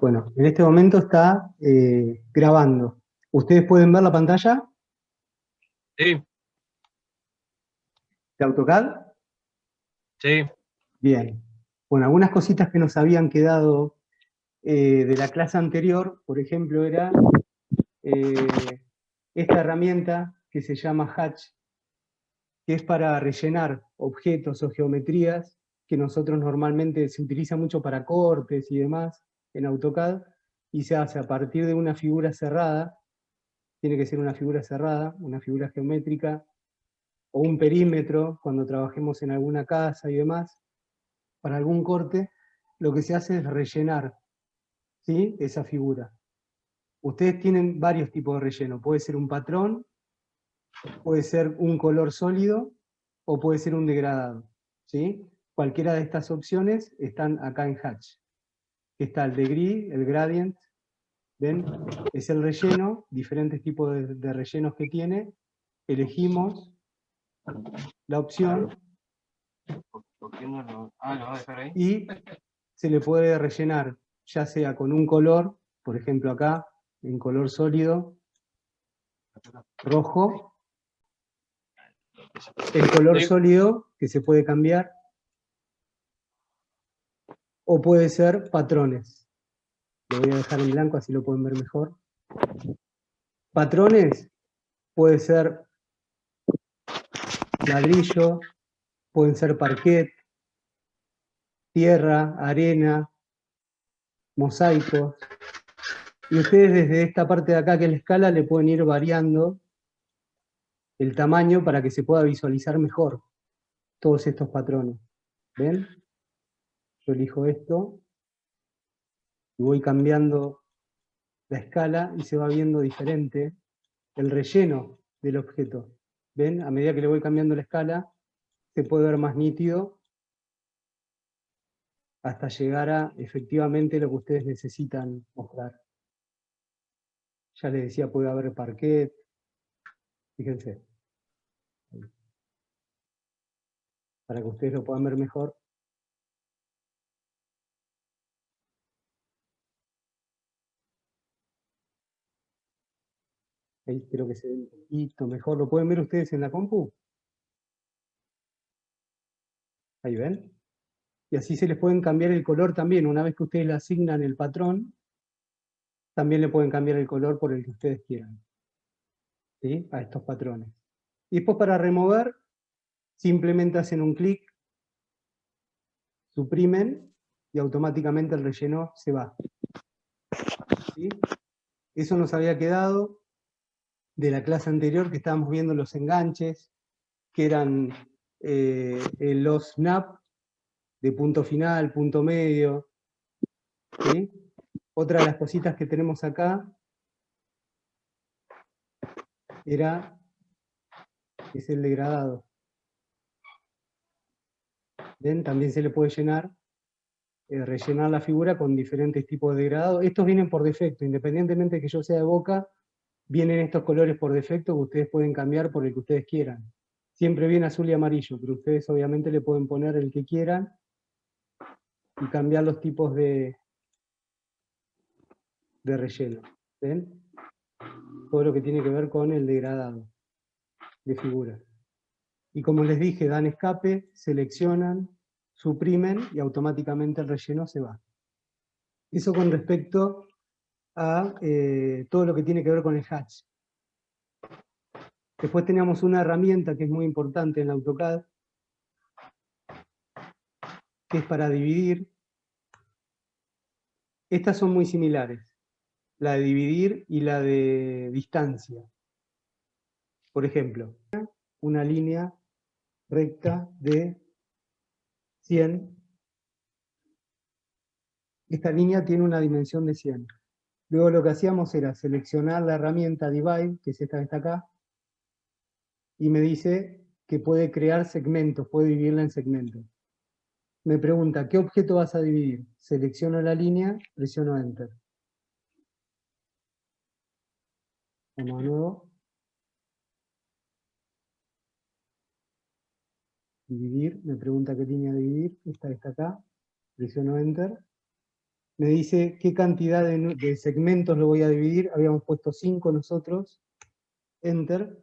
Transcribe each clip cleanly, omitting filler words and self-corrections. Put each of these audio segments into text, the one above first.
Bueno, en este momento está grabando. ¿Ustedes pueden ver la pantalla Sí, de AutoCAD? sí. Bien. Bueno, algunas cositas que nos habían quedado de la clase anterior, por ejemplo, era esta herramienta que se llama Hatch, que es para rellenar objetos o geometrías que nosotros normalmente se utiliza mucho para cortes y demás en AutoCAD, y se hace a partir de una figura cerrada. Tiene que ser una figura cerrada, una figura geométrica, o un perímetro, cuando trabajemos en alguna casa y demás, para algún corte, lo que se hace es rellenar, ¿sí?, esa figura. Ustedes tienen varios tipos de relleno. Puede ser un patrón, puede ser un color sólido, o puede ser un degradado, ¿sí? Cualquiera de estas opciones están acá en Hatch. Está el degree, el gradient, ¿ven? Es el relleno, diferentes tipos de rellenos que tiene. Elegimos la opción ¿Por qué no lo...? Ah, ¿lo vas a dejar ahí? y se le puede rellenar, ya sea con un color, por ejemplo acá, en color sólido, rojo, el color Sí. sólido que se puede cambiar, o puede ser patrones. Lo voy a dejar en blanco, así lo pueden ver mejor. Patrones puede ser ladrillo, pueden ser parquet, tierra, arena, mosaicos. Y ustedes desde esta parte de acá, que es la escala, le pueden ir variando el tamaño para que se pueda visualizar mejor todos estos patrones. ¿Ven? Yo elijo esto y voy cambiando la escala y se va viendo diferente el relleno del objeto. ¿Ven? A medida que le voy cambiando la escala, se puede ver más nítido hasta llegar a efectivamente lo que ustedes necesitan mostrar. Ya les decía, puede haber parquet. Fíjense. Para que ustedes lo puedan ver mejor. Ahí creo que se ve un poquito mejor. ¿Lo pueden ver ustedes en la compu? Ahí ven. Y así se les pueden cambiar el color también. Una vez que ustedes le asignan el patrón, también le pueden cambiar el color por el que ustedes quieran, ¿sí?, a estos patrones. Y después, para remover, simplemente hacen un clic, suprimen y automáticamente el relleno se va, ¿sí? Eso nos había quedado de la clase anterior, que estábamos viendo los enganches, que eran los snap de punto final, punto medio, ¿sí? Otra de las cositas que tenemos acá es el degradado. ¿Ven? También se le puede rellenar la figura con diferentes tipos de degradado. Estos vienen por defecto, independientemente de que yo sea de Boca, vienen estos colores por defecto que ustedes pueden cambiar por el que ustedes quieran. Siempre viene azul y amarillo, pero ustedes obviamente le pueden poner el que quieran y cambiar los tipos de relleno. ¿Ven? Todo lo que tiene que ver con el degradado de figuras. Y como les dije, dan escape, seleccionan, suprimen y automáticamente el relleno se va. Eso con respecto a todo lo que tiene que ver con el hatch. Después teníamos una herramienta que es muy importante en AutoCAD, que es para dividir. Estas son muy similares, la de dividir y la de distancia. Por ejemplo, una línea recta de 100. Esta línea tiene una dimensión de 100. Luego lo que hacíamos era seleccionar la herramienta Divide, que es esta que está acá, y me dice que puede crear segmentos, puede dividirla en segmentos. Me pregunta, ¿qué objeto vas a dividir? Selecciono la línea, presiono Enter. Vamos de nuevo. Dividir, me pregunta qué línea dividir. Esta que está acá. Presiono Enter. me dice qué cantidad de segmentos lo voy a dividir. Habíamos puesto 5 nosotros, Enter,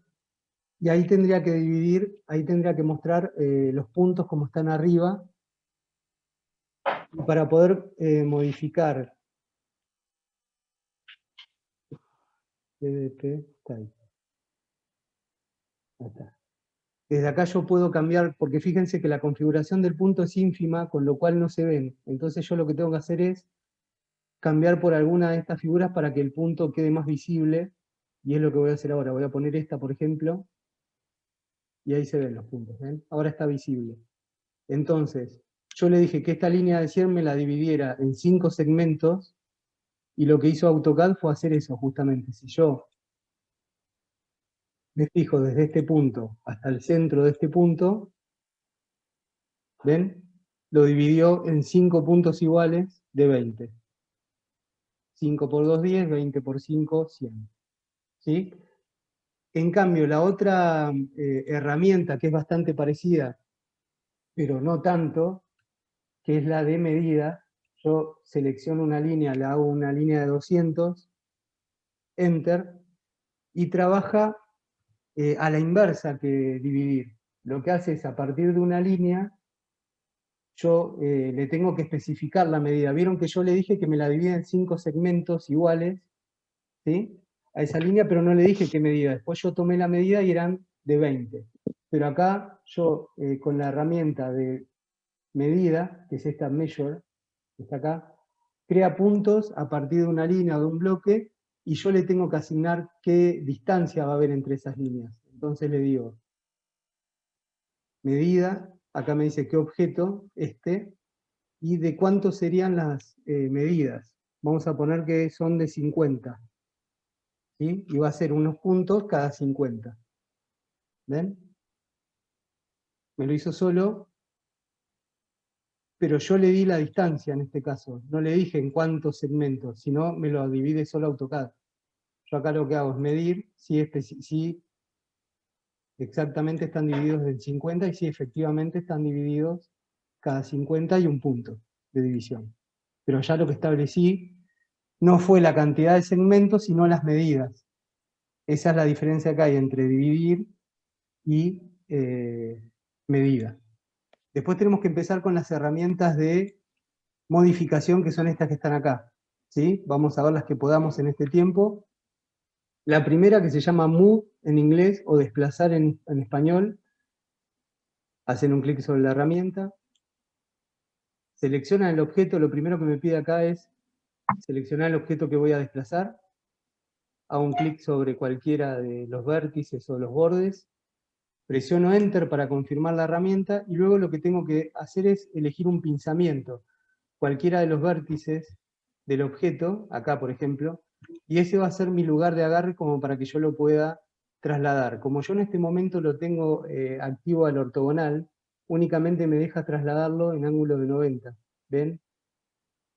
y ahí tendría que dividir, ahí tendría que mostrar los puntos como están arriba, y para poder modificar DDP, está ahí. Ahí está. Desde acá yo puedo cambiar, porque fíjense que la configuración del punto es ínfima, con lo cual no se ven. Entonces yo lo que tengo que hacer es cambiar por alguna de estas figuras para que el punto quede más visible, y es lo que voy a hacer ahora. Voy a poner esta, por ejemplo, y ahí se ven los puntos, ¿ven? Ahora está visible. Entonces, yo le dije que esta línea de 100 me la dividiera en 5 segmentos, y lo que hizo AutoCAD fue hacer eso, justamente. Si yo me fijo desde este punto hasta el centro de este punto, ¿ven? Lo dividió en 5 puntos iguales de 20. 5 por 2, 10, 20 por 5, 100. ¿Sí? En cambio, la otra herramienta que es bastante parecida, pero no tanto, que es la de medida, yo selecciono una línea, le hago una línea de 200, Enter, y trabaja a la inversa que dividir. Lo que hace es, a partir de una línea, yo le tengo que especificar la medida. Vieron que yo le dije que me la divide en 5 segmentos iguales, ¿sí? A esa línea, pero no le dije qué medida. Después yo tomé la medida y eran de 20. Pero acá yo, con la herramienta de medida, que es esta measure, que está acá, crea puntos a partir de una línea o de un bloque, y yo le tengo que asignar qué distancia va a haber entre esas líneas. Entonces le digo, medida, acá me dice qué objeto, y de cuánto serían las medidas. Vamos a poner que son de 50. ¿Sí? Y va a ser unos puntos cada 50. ¿Ven? Me lo hizo solo, pero yo le di la distancia en este caso. No le dije en cuántos segmentos, sino me lo divide solo AutoCAD. Yo acá lo que hago es medir si exactamente están divididos en 50 y si efectivamente están divididos cada 50 y un punto de división. Pero ya lo que establecí no fue la cantidad de segmentos, sino las medidas. Esa es la diferencia que hay entre dividir y medida. Después tenemos que empezar con las herramientas de modificación, que son estas que están acá. ¿Sí? Vamos a ver las que podamos en este tiempo. La primera, que se llama Move en inglés, o desplazar en español. Hacen un clic sobre la herramienta. Seleccionan el objeto. Lo primero que me pide acá es seleccionar el objeto que voy a desplazar. Hago un clic sobre cualquiera de los vértices o los bordes. Presiono Enter para confirmar la herramienta, y luego lo que tengo que hacer es elegir un pinzamiento, cualquiera de los vértices del objeto, acá por ejemplo, y ese va a ser mi lugar de agarre como para que yo lo pueda trasladar. Como yo en este momento lo tengo activo al ortogonal, únicamente me deja trasladarlo en ángulo de 90. ¿Ven?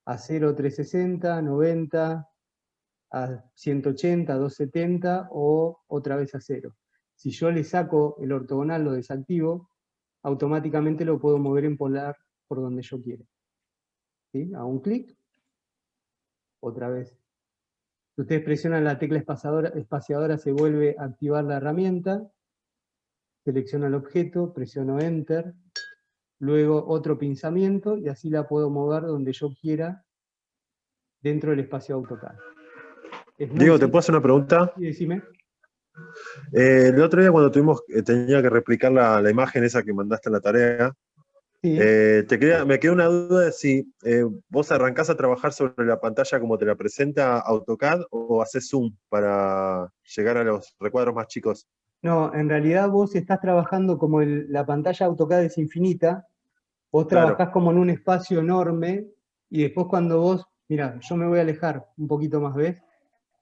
A 0, 360, 90, a 180, 270 o otra vez a 0. Si yo le saco el ortogonal, lo desactivo, automáticamente lo puedo mover en polar por donde yo quiera. ¿Sí? Hago un clic, otra vez. Si ustedes presionan la tecla espaciadora, se vuelve a activar la herramienta, selecciono el objeto, presiono Enter, luego otro pinzamiento, y así la puedo mover donde yo quiera dentro del espacio AutoCAD. Diego, ¿te puedo hacer una pregunta? Sí, decime. El otro día cuando tenía que replicar la imagen esa que mandaste en la tarea, Sí. me quedó una duda de si vos arrancás a trabajar sobre la pantalla como te la presenta AutoCAD o haces zoom para llegar a los recuadros más chicos. No, en realidad vos estás trabajando como la pantalla AutoCAD es infinita, vos Claro. trabajás como en un espacio enorme, y después cuando vos, mira, yo me voy a alejar un poquito más, ¿ves?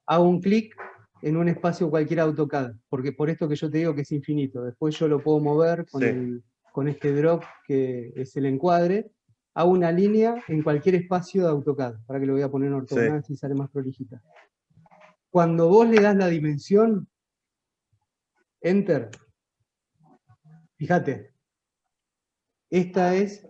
Hago un clic en un espacio cualquiera AutoCAD, porque por esto que yo te digo que es infinito. Después yo lo puedo mover con este drop que es el encuadre. Hago una línea en cualquier espacio de AutoCAD, para que lo voy a poner en ortogonal si sale más prolijita. Cuando vos le das la dimensión, Enter, fíjate, esta es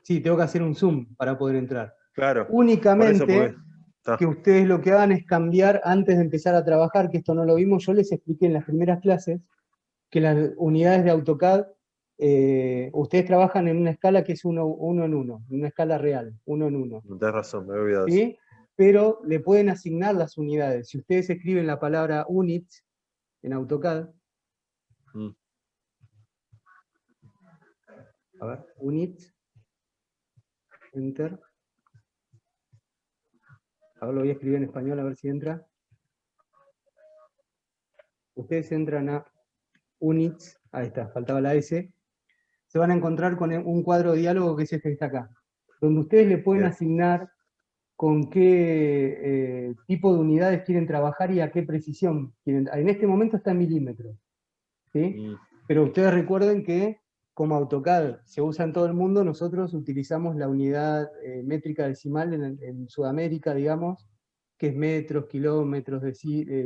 Sí, tengo que hacer un zoom para poder entrar. Claro. Únicamente porque- que ustedes lo que hagan es cambiar antes de empezar a trabajar, que esto no lo vimos, yo les expliqué en las primeras clases que las unidades de AutoCAD, ustedes trabajan en una escala que es uno en uno, en una escala real, 1 en 1. Tenés razón, me he olvidado eso. ¿Sí? Pero le pueden asignar las unidades. Si ustedes escriben la palabra units en AutoCAD, Mm. a ver, units, enter. Ahora lo voy a escribir en español a ver si entra. Ustedes entran a units, ahí está, faltaba la S. Se van a encontrar con un cuadro de diálogo que es este que está acá, donde ustedes le pueden Bien. asignar con qué tipo de unidades quieren trabajar y a qué precisión quieren. En este momento está en milímetros, ¿sí? Mm. Pero ustedes recuerden que como AutoCAD se usa en todo el mundo, nosotros utilizamos la unidad métrica decimal en Sudamérica, digamos, que es metros, kilómetros,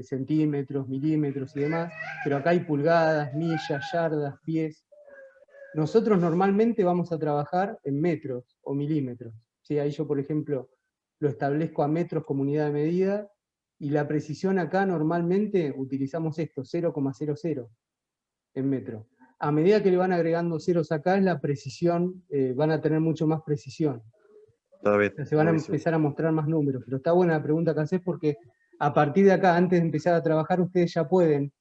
centímetros, milímetros y demás, pero acá hay pulgadas, millas, yardas, pies. Nosotros normalmente vamos a trabajar en metros o milímetros. ¿Sí? Ahí yo, por ejemplo, lo establezco a metros como unidad de medida, y la precisión acá normalmente utilizamos esto, 0,00 en metro. A medida que le van agregando ceros acá, la precisión, van a tener mucho más precisión. Está bien. O sea, se van a Buenísimo. empezar a mostrar más números. Pero está buena la pregunta que haces, porque a partir de acá, antes de empezar a trabajar, ustedes ya pueden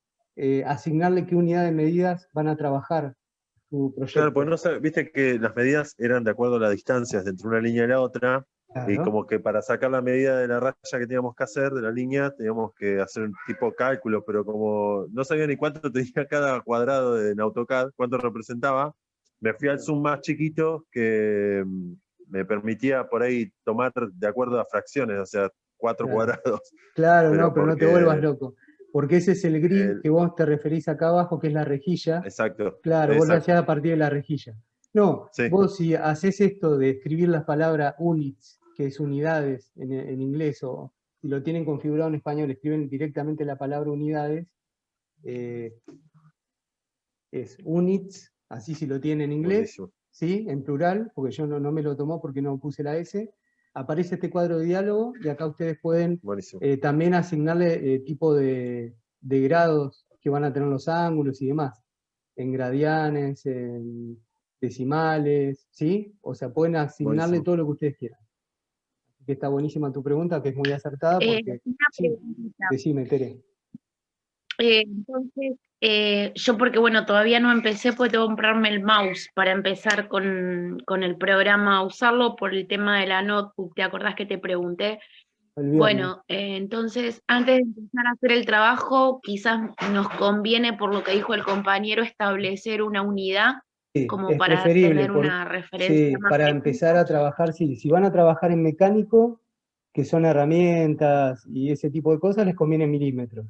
asignarle qué unidad de medidas van a trabajar su Claro, proyecto. pues no sé, viste que las medidas eran de acuerdo a las distancias entre una línea y la otra, y Claro. como que para sacar la medida de la raya que teníamos que hacer, de la línea, teníamos que hacer un tipo de cálculo, pero como no sabía ni cuánto tenía cada cuadrado en AutoCAD, cuánto representaba, me fui al zoom más chiquito que me permitía por ahí tomar de acuerdo a fracciones, o sea, 4 Claro. cuadrados. Claro, Pero no, pero no te vuelvas porque, loco. Porque ese es el grid que vos te referís acá abajo, que es la rejilla. exacto, Claro, vos lo hacías exacto, a partir de la rejilla. No, sí, vos si haces esto de escribir la palabra units, que es unidades en inglés, o si lo tienen configurado en español, escriben directamente la palabra unidades, eh, es units, así si lo tienen en inglés, buenísimo, ¿sí? En plural, porque yo no me lo tomó porque no puse la S. Aparece este cuadro de diálogo y acá ustedes pueden buenísimo. también asignarle tipo de grados que van a tener los ángulos y demás, en gradianes, en decimales, ¿sí? O sea, pueden asignarle Buenísimo. todo lo que ustedes quieran. Así que está buenísima tu pregunta, que es muy acertada, porque Una sí, preguntita. decime, Tere. Entonces, yo porque bueno, todavía no empecé, pues tengo que comprarme el mouse para empezar con el programa a usarlo por el tema de la notebook. ¿Te acordás que te pregunté? El viernes. Bueno, entonces, antes de empezar a hacer el trabajo, quizás nos conviene, por lo que dijo el compañero, establecer una unidad Sí, como es para preferible, tener una referencia sí, más para precisa. empezar a trabajar, sí, si van a trabajar en mecánico, que son herramientas y ese tipo de cosas, les conviene milímetros.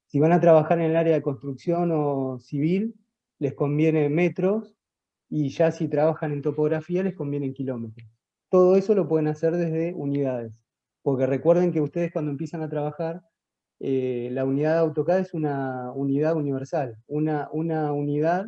Si van a trabajar en el área de construcción o civil, les conviene metros, y ya si trabajan en topografía, les conviene en kilómetros. Todo eso lo pueden hacer desde unidades, porque recuerden que ustedes cuando empiezan a trabajar, la unidad de AutoCAD es una unidad universal, una unidad,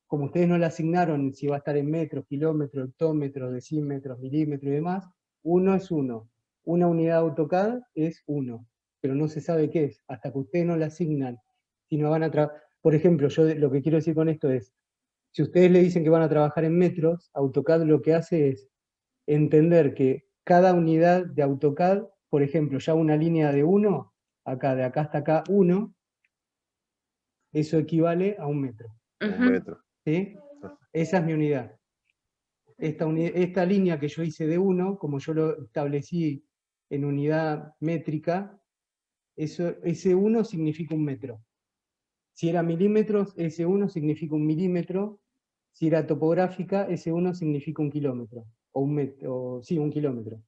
como ustedes no le asignaron si va a estar en metros, kilómetros, hectómetros, decímetros, milímetros y demás, uno es uno. Una unidad de AutoCAD es uno, pero no se sabe qué es, hasta que ustedes no le asignan. Si no van a Por ejemplo, yo lo que quiero decir con esto es, si ustedes le dicen que van a trabajar en metros, AutoCAD lo que hace es entender que cada unidad de AutoCAD, por ejemplo, ya una línea de 1, acá, de acá hasta acá, 1, eso equivale a un metro. Un Ujú. metro. ¿Sí? Esa es mi unidad. Esta línea que yo hice de 1, como yo lo establecí en unidad métrica, ese 1 significa un metro. Si era milímetros, ese 1 significa un milímetro. Si era topográfica, ese 1 significa un kilómetro. O un metro, sí, un kilómetro.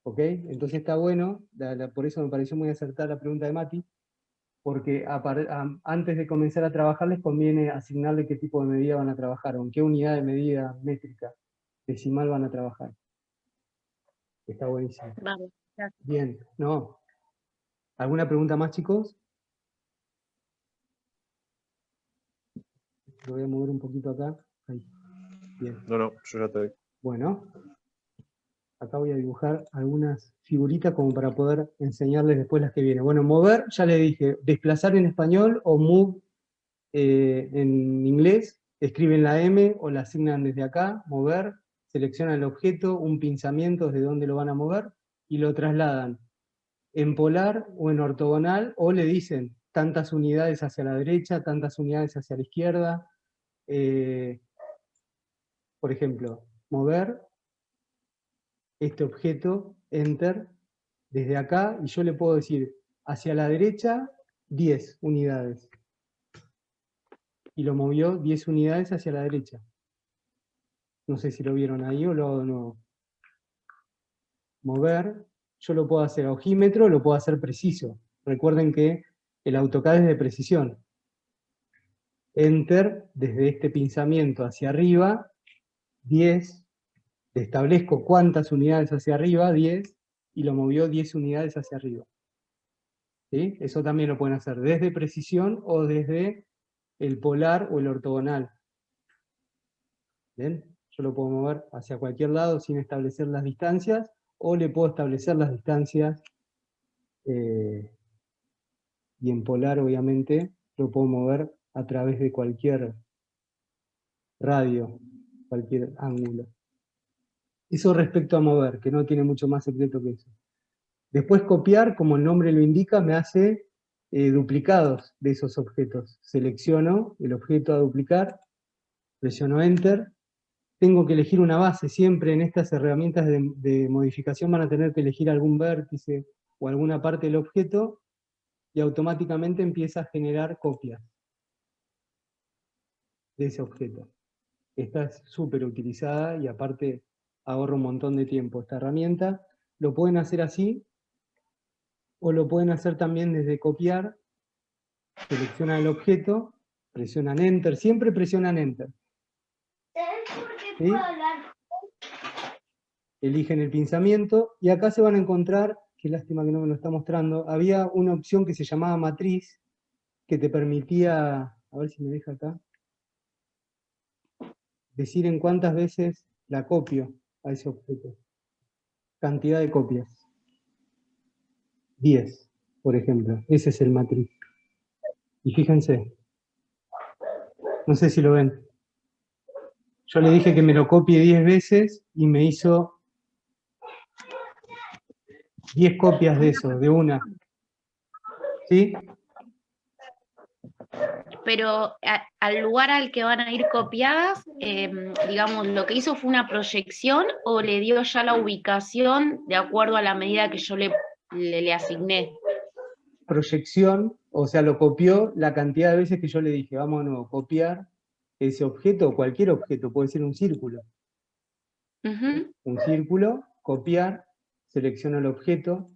¿Ok? Entonces está bueno, por eso me pareció muy acertada la pregunta de Mati, porque antes de comenzar a trabajar les conviene asignarle qué tipo de medida van a trabajar, o en qué unidad de medida métrica decimal van a trabajar. Está buenísimo. Vale, gracias. Bien, ¿no? ¿Alguna pregunta más, chicos? Lo voy a mover un poquito acá. Ahí. Bien. No, yo ya estoy. Bueno, acá voy a dibujar algunas figuritas como para poder enseñarles después las que vienen. Bueno, mover, ya le dije, desplazar en español o move en inglés, escriben la M o la asignan desde acá, mover, seleccionan el objeto, un pinzamiento desde donde lo van a mover, y lo trasladan en polar o en ortogonal, o le dicen tantas unidades hacia la derecha, tantas unidades hacia la izquierda. Por ejemplo, mover este objeto, enter, desde acá, y yo le puedo decir hacia la derecha 10 unidades. Y lo movió 10 unidades hacia la derecha. No sé si lo vieron ahí o lo hago de nuevo. Mover, yo lo puedo hacer a ojímetro, lo puedo hacer preciso. Recuerden que el AutoCAD es de precisión. Enter, desde este pinzamiento hacia arriba, 10. Le establezco cuántas unidades hacia arriba, 10, y lo movió 10 unidades hacia arriba. ¿Sí? Eso también lo pueden hacer desde precisión o desde el polar o el ortogonal. ¿Ven? Yo lo puedo mover hacia cualquier lado sin establecer las distancias, o le puedo establecer las distancias, y en polar obviamente lo puedo mover a través de cualquier radio, cualquier ángulo. Eso respecto a mover, que no tiene mucho más secreto que eso. Después copiar, como el nombre lo indica, me hace duplicados de esos objetos. Selecciono el objeto a duplicar, presiono Enter. Tengo que elegir una base, siempre en estas herramientas de modificación van a tener que elegir algún vértice o alguna parte del objeto, y automáticamente empieza a generar copias de ese objeto. Esta es súper utilizada y aparte ahorra un montón de tiempo esta herramienta. Lo pueden hacer así, o lo pueden hacer también desde copiar. Seleccionan el objeto, presionan Enter, siempre presionan Enter. ¿Sí? Eligen el pinzamiento, y acá se van a encontrar, qué lástima que no me lo está mostrando, había una opción que se llamaba matriz, que te permitía, a ver si me deja acá, decir en cuántas veces la copio a ese objeto. Cantidad de copias. 10, por ejemplo. Ese es el matriz. Y fíjense, no sé si lo ven. Yo le dije que me lo copie 10 veces y me hizo 10 copias de eso, de una. ¿Sí? Pero al lugar al que van a ir copiadas, digamos, lo que hizo fue una proyección o le dio ya la ubicación de acuerdo a la medida que yo le asigné. Proyección, o sea, lo copió la cantidad de veces que yo le dije, vamos a copiar ese objeto, o cualquier objeto, puede ser un círculo. Un círculo, copiar, selecciono el objeto,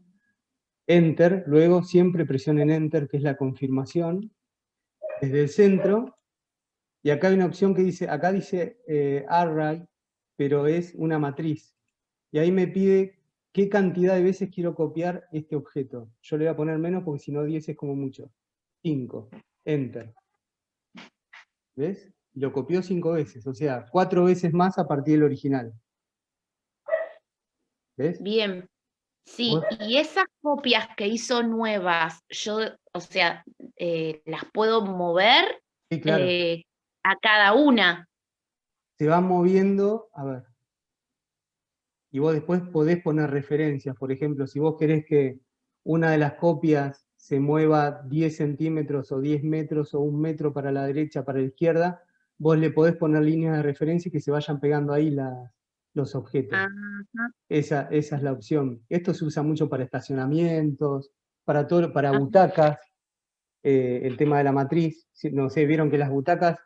Enter, luego siempre presionen Enter, que es la confirmación, desde el centro, y acá hay una opción que dice, acá dice Array, pero es una matriz, y ahí me pide qué cantidad de veces quiero copiar este objeto. Yo le voy a poner menos porque si no 10 es como mucho. 5, Enter. ¿Ves? Lo copió 5 veces, o sea, 4 veces más a partir del original. ¿Ves? Bien. Sí, y esas copias que hizo nuevas, yo, o sea, las puedo mover Sí, claro. A cada una. Se va moviendo, a ver. Y vos después podés poner referencias. Por ejemplo, si vos querés que una de las copias se mueva 10 centímetros o 10 metros o 1 metro para la derecha, para la izquierda, vos le podés poner líneas de referencia y que se vayan pegando ahí los objetos. Esa es la opción. Esto se usa mucho para estacionamientos, para butacas, el tema de la matriz. No sé, vieron que las butacas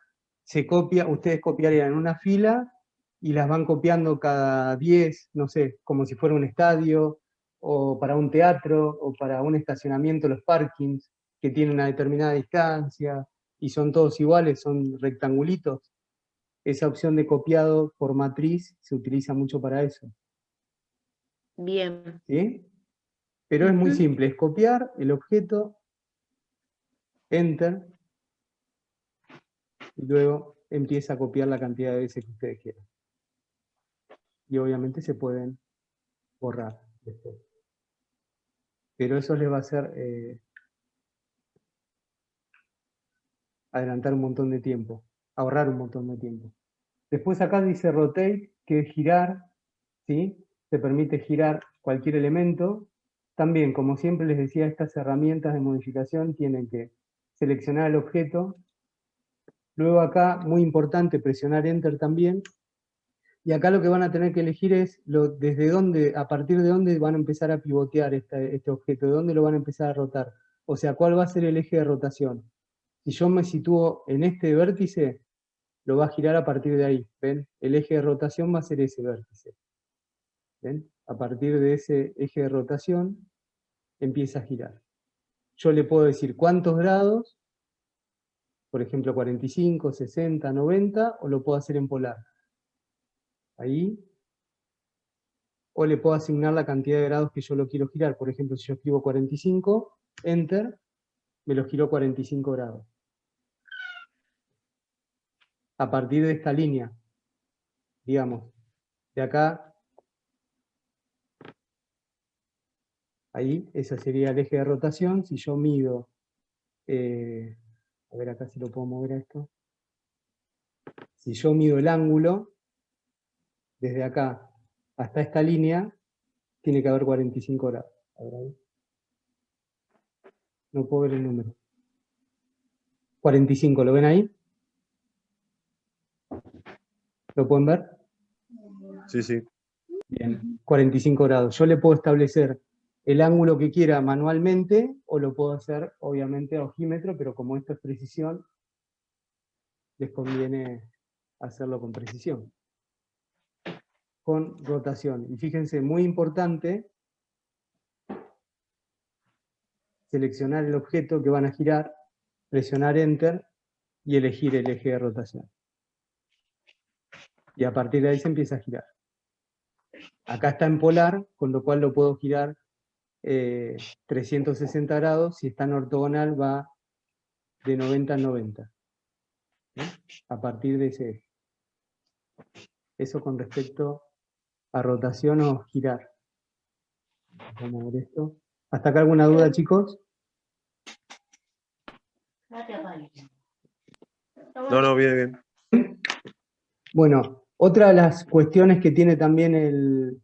ustedes copiarían en una fila y las van copiando cada 10, no sé, como si fuera un estadio, o para un teatro, o para un estacionamiento, los parkings, que tienen una determinada distancia, y son todos iguales, son rectangulitos. Esa opción de copiado por matriz se utiliza mucho para eso. Bien. ¿Sí? Pero es muy simple, es copiar el objeto, Enter, y luego empieza a copiar la cantidad de veces que ustedes quieran. Y obviamente se pueden borrar después. Pero eso les va a hacer adelantar un montón de tiempo, ahorrar un montón de tiempo. Después acá dice rotate, que es girar, ¿sí? Te permite girar cualquier elemento. También, como siempre les decía, estas herramientas de modificación tienen que seleccionar el objeto. Luego acá, muy importante, presionar Enter también. Y acá lo que van a tener que elegir es desde dónde, a partir de dónde van a empezar a pivotear este objeto, de dónde lo van a empezar a rotar. O sea, cuál va a ser el eje de rotación. Si yo me sitúo en este vértice, lo va a girar a partir de ahí. ¿Ven? El eje de rotación va a ser ese vértice. ¿Ven? A partir de ese eje de rotación, empieza a girar. Yo le puedo decir cuántos grados, por ejemplo 45, 60, 90, o lo puedo hacer en polar. Ahí. O le puedo asignar la cantidad de grados que yo lo quiero girar. Por ejemplo, si yo escribo 45, Enter, me lo giró 45 grados. A partir de esta línea, digamos, de acá, ahí, ese sería el eje de rotación. Si yo mido, a ver acá si lo puedo mover a esto. Si yo mido el ángulo, desde acá hasta esta línea, tiene que haber 45 grados. A ver ahí. No puedo ver el número. 45, ¿lo ven ahí? ¿Lo pueden ver? Sí, sí. Bien, 45 grados. Yo le puedo establecer el ángulo que quiera manualmente, o lo puedo hacer, obviamente, a ojímetro, pero como esto es precisión, les conviene hacerlo con precisión. Con rotación. Y fíjense, muy importante, seleccionar el objeto que van a girar, presionar Enter, y elegir el eje de rotación. Y a partir de ahí se empieza a girar. Acá está en polar, con lo cual lo puedo girar 360 grados. Si está en ortogonal va de 90 a 90. A partir de ese eje. Eso con respecto a rotación o girar. Vamos a ver esto. ¿Hasta acá alguna duda, chicos? No, bien, bien. Bueno, otra de las cuestiones que tiene también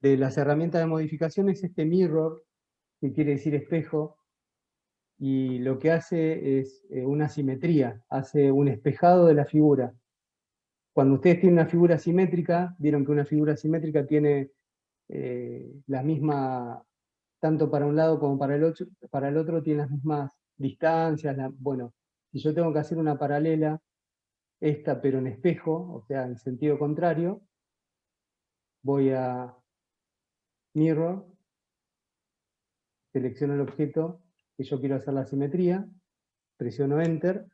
de las herramientas de modificación es este mirror, que quiere decir espejo, y lo que hace es una simetría, hace un espejado de la figura. Cuando ustedes tienen una figura simétrica, vieron que una figura simétrica tiene la misma, tanto para un lado como para el otro tiene las mismas distancias. Bueno, si yo tengo que hacer una paralela, esta pero en espejo, o sea, en sentido contrario, voy a Mirror, selecciono el objeto que yo quiero hacer la simetría, presiono Enter,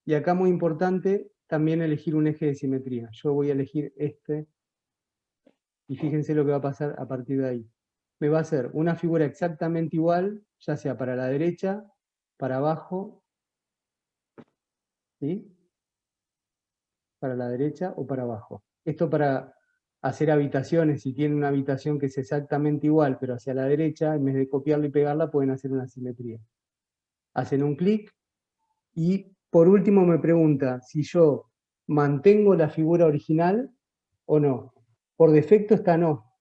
y acá muy importante también elegir un eje de simetría. Yo voy a elegir este, y fíjense lo que va a pasar a partir de ahí. Me va a hacer una figura exactamente igual, ya sea para la derecha, para abajo, ¿sí? Para la derecha o para abajo. Esto para hacer habitaciones, si tienen una habitación que es exactamente igual, pero hacia la derecha, en vez de copiarla y pegarla, pueden hacer una simetría. Hacen un clic, y por último me pregunta si yo mantengo la figura original o no. Por defecto está no.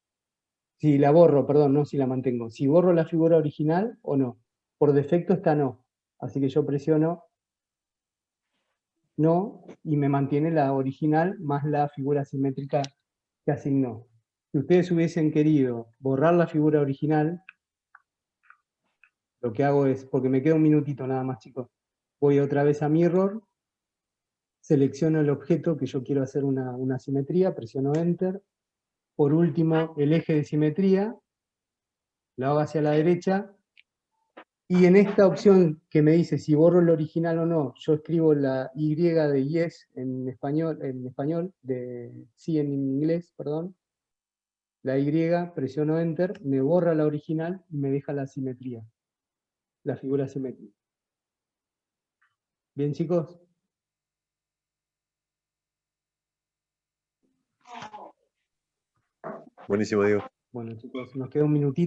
Si la borro, perdón, no si la mantengo. Si borro la figura original o no. Por defecto está no. Así que yo presiono no, y me mantiene la original más la figura simétrica que asignó. Si ustedes hubiesen querido borrar la figura original, lo que hago es, porque me queda un minutito nada más, chicos, voy otra vez a Mirror, selecciono el objeto que yo quiero hacer una simetría, presiono Enter. Por último, el eje de simetría, lo hago hacia la derecha, y en esta opción que me dice si borro el original o no, yo escribo la Y de yes en español, de sí en inglés, perdón. La Y, presiono Enter, me borra la original y me deja la simetría, la figura simétrica. Bien, chicos. Buenísimo, Diego. Bueno, chicos, nos queda un minutito.